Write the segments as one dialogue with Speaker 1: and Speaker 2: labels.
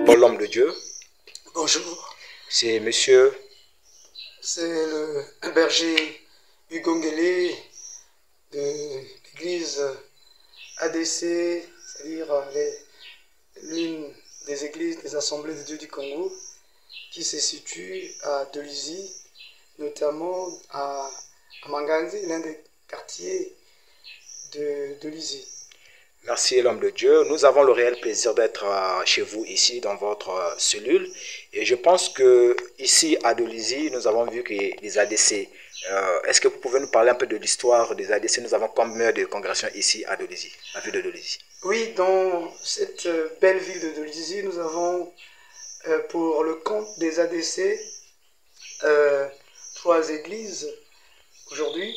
Speaker 1: Bon, l'homme de Dieu,
Speaker 2: Bonjour,
Speaker 1: c'est monsieur.
Speaker 2: c'est le berger Hugo Nguélé de l'église ADC, c'est-à-dire l'une des églises des Assemblées de Dieu du Congo, qui se situe à Dolizy, notamment à Manganzi, l'un des quartiers de Dolizy.
Speaker 1: Merci l'homme de Dieu. Nous avons le réel plaisir d'être chez vous ici dans votre cellule. Et je pense que ici à Dolizy, nous avons vu que les ADC. Est-ce que vous pouvez nous parler un peu de l'histoire des ADC? Nous avons combien de congrégations ici à Dolizy, la ville de Dolizy?
Speaker 2: Oui, dans cette belle ville de Dolizy, nous avons pour le compte des ADC 3 églises aujourd'hui.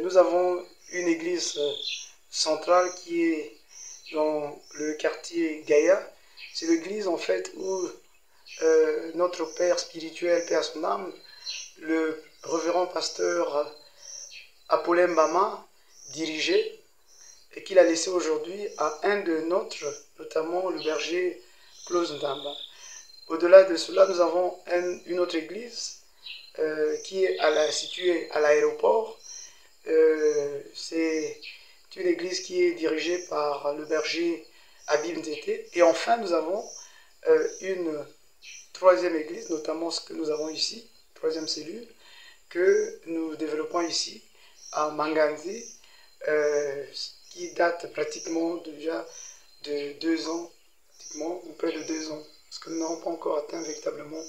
Speaker 2: Nous avons une église centrale qui est dans le quartier Gaïa. C'est l'église en fait où notre père spirituel, paix à son âme, le révérend pasteur Apollin Bama, dirigeait et qu'il a laissé aujourd'hui à un de nôtres, notamment le berger Claude Ndamba. Au-delà de cela, nous avons une autre église qui est située à l'aéroport. C'est une église qui est dirigée par le berger Abim Tété. Et enfin, nous avons une troisième église, notamment ce que nous avons ici, troisième cellule, que nous développons ici à Manganzi, qui date pratiquement déjà de 2 ans, pratiquement, ou près de 2 ans, parce que nous n'avons pas encore atteint véritablement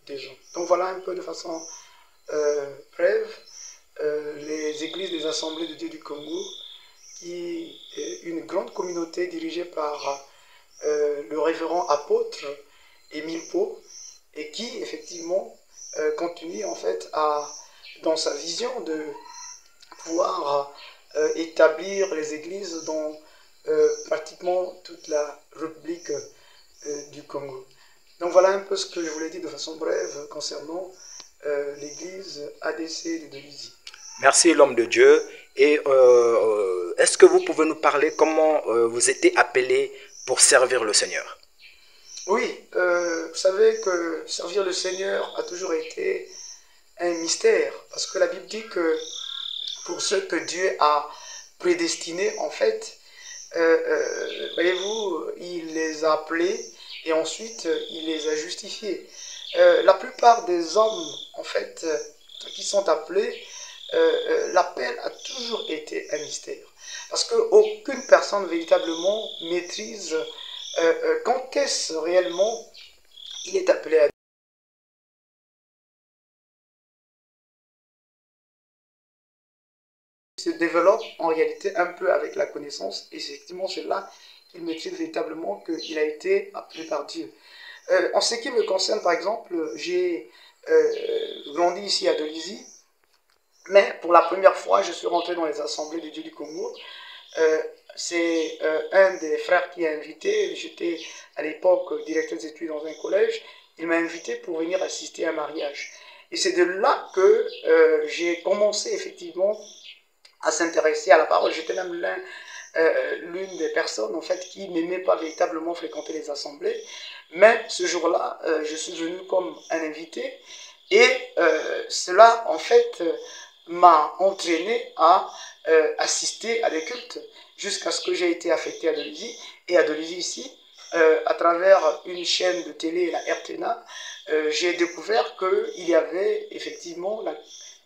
Speaker 2: 2 ans. Donc voilà un peu de façon brève les églises des Assemblées de Dieu du Congo, qui est une grande communauté dirigée par le révérend apôtre Émile Pau, et qui effectivement continue en fait dans sa vision de pouvoir établir les églises dans pratiquement toute la République du Congo. Donc voilà un peu ce que je voulais dire de façon brève concernant l'église ADC de Dolizy.
Speaker 1: Merci l'homme de Dieu. Et est-ce que vous pouvez nous parler comment vous étiez appelé pour servir le Seigneur?
Speaker 2: Oui, vous savez que servir le Seigneur a toujours été un mystère, parce que la Bible dit que pour ceux que Dieu a prédestinés, en fait, voyez-vous, il les a appelés et ensuite il les a justifiés. La plupart des hommes, en fait, qui sont appelés, l'appel a toujours été un mystère. Parce qu'aucune personne véritablement maîtrise quand est-ce réellement il est appelé à Dieu. Il se développe en réalité un peu avec la connaissance, et effectivement c'est là qu'il maîtrise véritablement qu'il a été appelé par Dieu. En ce qui me concerne, par exemple, j'ai grandi ici à Dolizy, mais pour la première fois, je suis rentré dans les assemblées de Dieu du Congo. C'est un des frères qui a invité. J'étais à l'époque directeur d'études dans un collège. Il m'a invité pour venir assister à un mariage. Et c'est de là que j'ai commencé effectivement à s'intéresser à la parole. J'étais même l'une des personnes en fait qui n'aimait pas véritablement fréquenter les assemblées. Mais ce jour-là, je suis venu comme un invité. Et cela en fait m'a entraîné à assister à des cultes jusqu'à ce que j'ai été affecté à Dolizy. Et à Dolizy ici, à travers une chaîne de télé, la RTNA, j'ai découvert qu'il y avait effectivement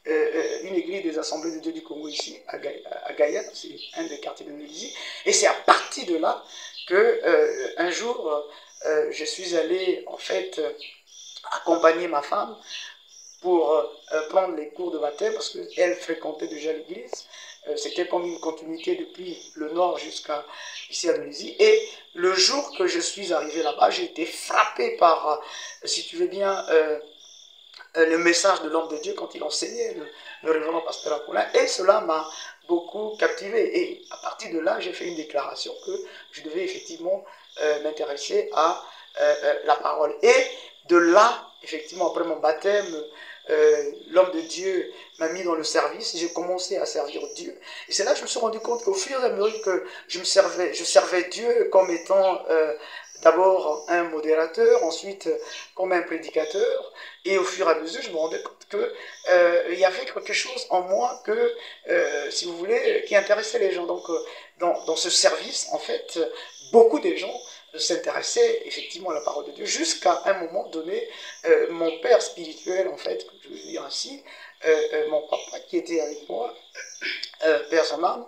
Speaker 2: une église des Assemblées de Dieu du Congo ici, à Gaïa, c'est un des quartiers de Dolizy. Et c'est à partir de là que un jour, je suis allé en fait accompagner ma femme pour prendre les cours de baptême, parce qu'elle fréquentait déjà l'église. C'était comme une continuité depuis le nord jusqu'à ici à Dolizy. Et le jour que je suis arrivé là-bas, j'ai été frappé par, si tu veux bien, le message de l'homme de Dieu quand il enseignait, le révérend pasteur Apollin. Et cela m'a beaucoup captivé. Et à partir de là, j'ai fait une déclaration que je devais effectivement m'intéresser à la parole. Et de là, effectivement, après mon baptême, l'homme de Dieu m'a mis dans le service, j'ai commencé à servir Dieu. Et c'est là que je me suis rendu compte qu'au fur et à mesure que je servais Dieu comme étant d'abord un modérateur, ensuite comme un prédicateur, et au fur et à mesure, je me rendais compte que il y avait quelque chose en moi que, si vous voulez, qui intéressait les gens. Donc, dans ce service, en fait, beaucoup de gens s'intéressaient effectivement à la parole de Dieu, jusqu'à un moment donné, mon père spirituel, en fait, je veux dire ainsi, mon papa qui était avec moi, Père Saman,